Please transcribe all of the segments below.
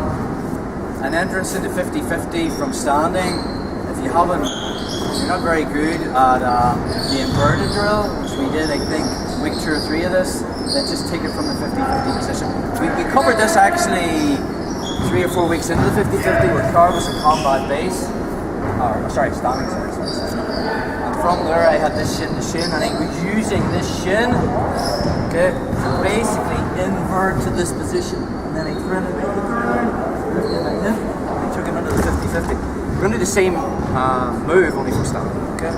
an entrance into 50-50 from standing. If you're not very good at the inverted drill, which we did, I think, week 2 or 3 of this, then just take it from the 50-50 position. We covered this actually 3 or 4 weeks into the 50-50 where Carl was in combat base, standing, and from there I had this shin to shin, and I was using this shin, okay, to basically invert to this position, and then I threaded it down, lifted my hip, and I took it under the 50-50. We're going to do the same move, only for standing, okay?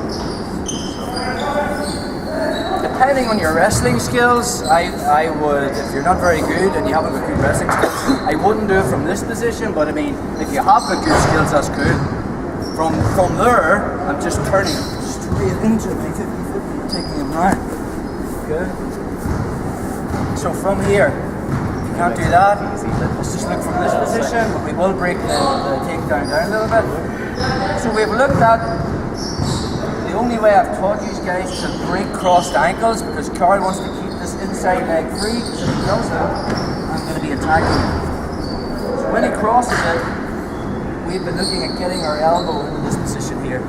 Depending on your wrestling skills, I would, if you're not very good and you haven't got good wrestling skills, I wouldn't do it from this position, but I mean, if you have got good skills, that's good. From there, I'm just turning straight into my 50-50, taking him round, okay? So from here, if you can't do that, let's just look from this position, but we will break the takedown down a little bit. So we've looked at, the only way I've taught you guys is to break crossed ankles, because Carl wants to keep this inside leg free, so if he does that, I'm going to be attacking him. So when he crosses it, we've been looking at getting our elbow into this position here,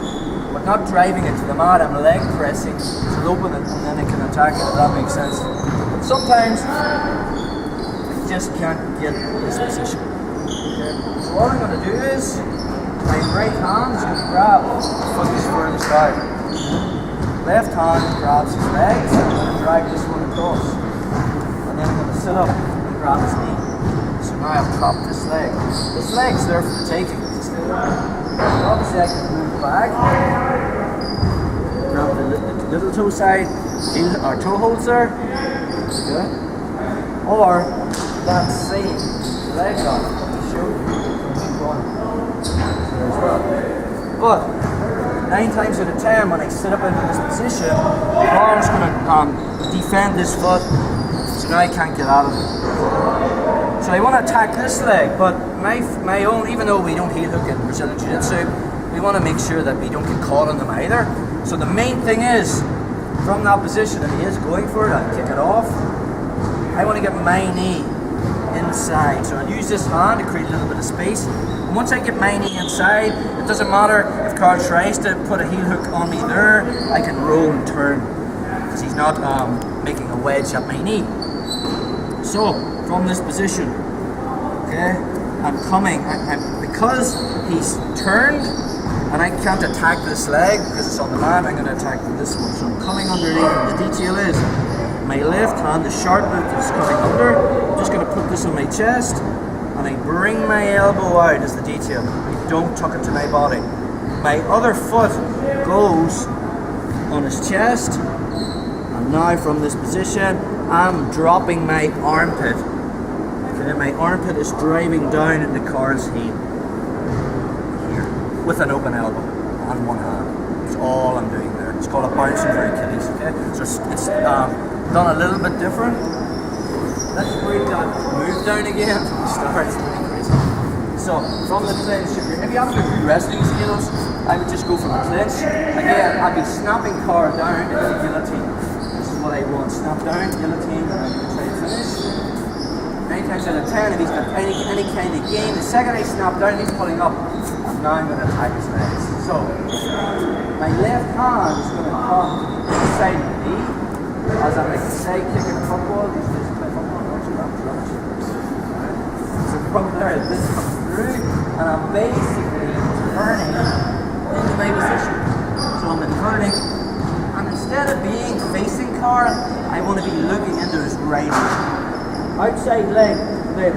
but not driving it to the mat. I'm leg pressing to open it, and then I can attack it, if that makes sense. But sometimes, I just can't get this position. Okay. So what I'm going to do is, my right hand is going to grab the foot is furthest out. Left hand grabs his legs, and I'm going to drag this one across. And then I'm going to sit up and grab his knee. So now I've dropped this leg. This leg's there for the taking. Obviously I can move back, grab the little toe side, our toe holds there, okay. Or that same leg on the shoulder from week 1. But 9 times out of 10 when I sit up into this position, the arm's going to defend this foot, so now I can't get out of it. So I want to attack this leg, but my own, even though we don't heel hook in Brazilian Jiu-Jitsu, we want to make sure that we don't get caught on them either. So the main thing is, from that position, if he is going for it, I'll kick it off. I want to get my knee inside. So I'll use this hand to create a little bit of space. And once I get my knee inside, it doesn't matter if Carl tries to put a heel hook on me there, I can roll and turn, because he's not making a wedge at my knee. So, from this position, okay, I'm coming, because he's turned, and I can't attack this leg because it's on the mat, I'm going to attack this one. So I'm coming underneath, and the detail is, my left hand, the sharp boot is coming under, I'm just going to put this on my chest, and I bring my elbow out as the detail. I don't tuck it to my body. My other foot goes on his chest, and now from this position, I'm dropping my armpit. Okay, my armpit is driving down into Carl's heel. Here, with an open elbow on one hand. That's all I'm doing there. It's called a bouncing for Achilles, okay? So it's done a little bit different. Let's break that move down again from the start. It's pretty crazy. So, from the clinch, if you have good wrestling skills, I would just go from the clinch. Again, I'd be snapping Carl down into the guillotine. This is what I want. Snap down, guillotine, and I'm going to try to finish. 9 times out of 10, if he's got any kind of game, the second I snap down, he's pulling up. And now I'm going to attack his legs. So, my left hand is going to come inside the knee, as I'm like side kicking a football. These days play football, so from there, this comes through, and I'm basically turning into my position. So I'm turning, and instead of being facing Carl, I want to be looking into his right hand. Outside leg through, and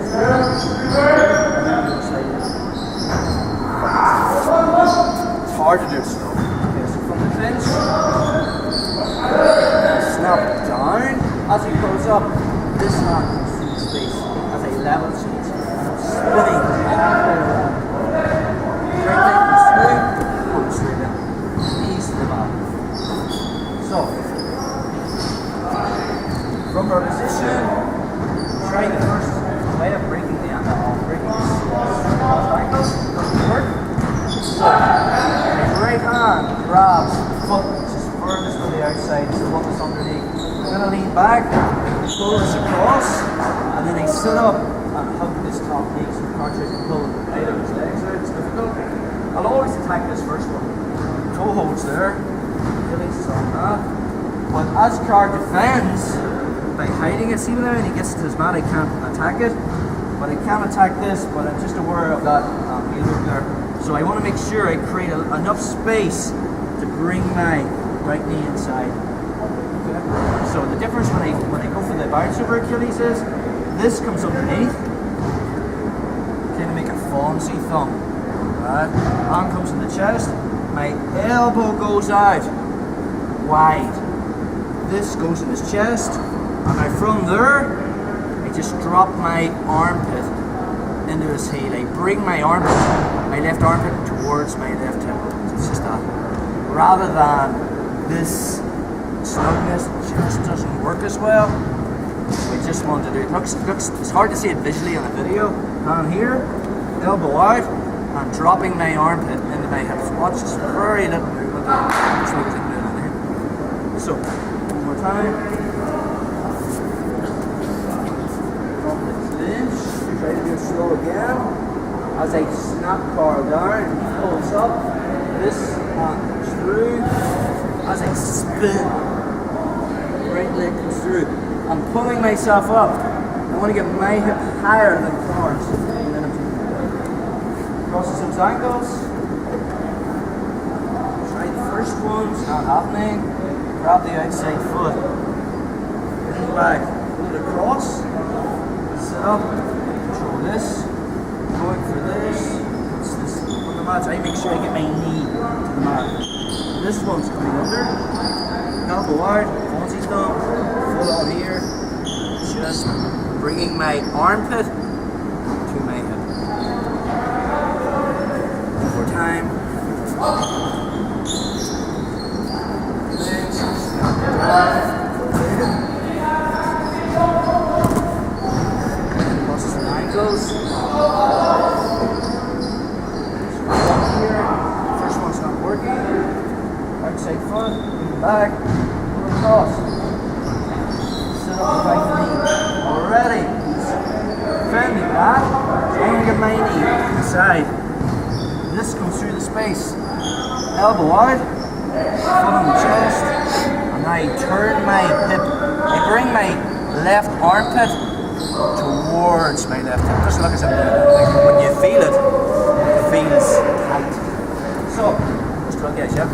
then outside leg. It's hard to do slow. Okay, so from the clinch, snap down. As he goes up, this hand comes through the space as a level change, and I'm spinning all the way around. Right leg goes through, pull it straight in. Knees to the bottom. So, from our position, try the first way of breaking the ankle, breaking this ankle. So, my right hand grabs the foot which is furthest to the outside, so the one that's underneath. I'm going to lean back, pull this across, and then I sit up and hug this top knee. hard tries to pull out of his legs out, it's difficult. I'll always attack this first one. Toe holds there, Achilles is on that. But as Car defends by hiding it, see when he gets to his mat, I can't attack it. But I can attack this, but I'm just aware of that heel hook there. So I want to make sure I create enough space to bring my right knee inside. Okay. So the difference when I go for the bounce over Achilles is this comes underneath, kind of make a fancy thumb. Right, arm comes in the chest, my elbow goes out wide. This goes in his chest, and now from there, I just drop my armpit into his heel. I bring my armpit, my left armpit towards my left hip. So it's just that. Rather than this snugness, just doesn't work as well. So I just want to do it. Looks, it's hard to see it visually on the video. Hand here, elbow out, and dropping my armpit into my hips. Watch, just very little movement. Just like I'm doing on here. So, one more time. Try to do it slow again. As I snap Carl down, he pulls up. This hand comes through. As I spin, right leg comes through. I'm pulling myself up. I want to get my hip higher than Carl's. And then I'm crosses those ankles. Try the first one, it's not happening. Grab the outside foot. Lean back, pull it across. Sit up. This, going for this, puts this on the mat. I make sure I get my knee to the mat. This one's coming under, elbow out, fancy thumb, full out here, just bringing my armpit to my hip. One more time. Goes. First one's not working. Outside foot, back, pull across. Sit up with right knee. Already. Defending that. So I'm going to get my knee inside. This comes through the space. Elbow out, foot on the chest, and I turn my hip. I bring my left armpit towards my left hip. Just look as I'm doing it. Like when you feel it, it feels tight. So, just look at it, yeah.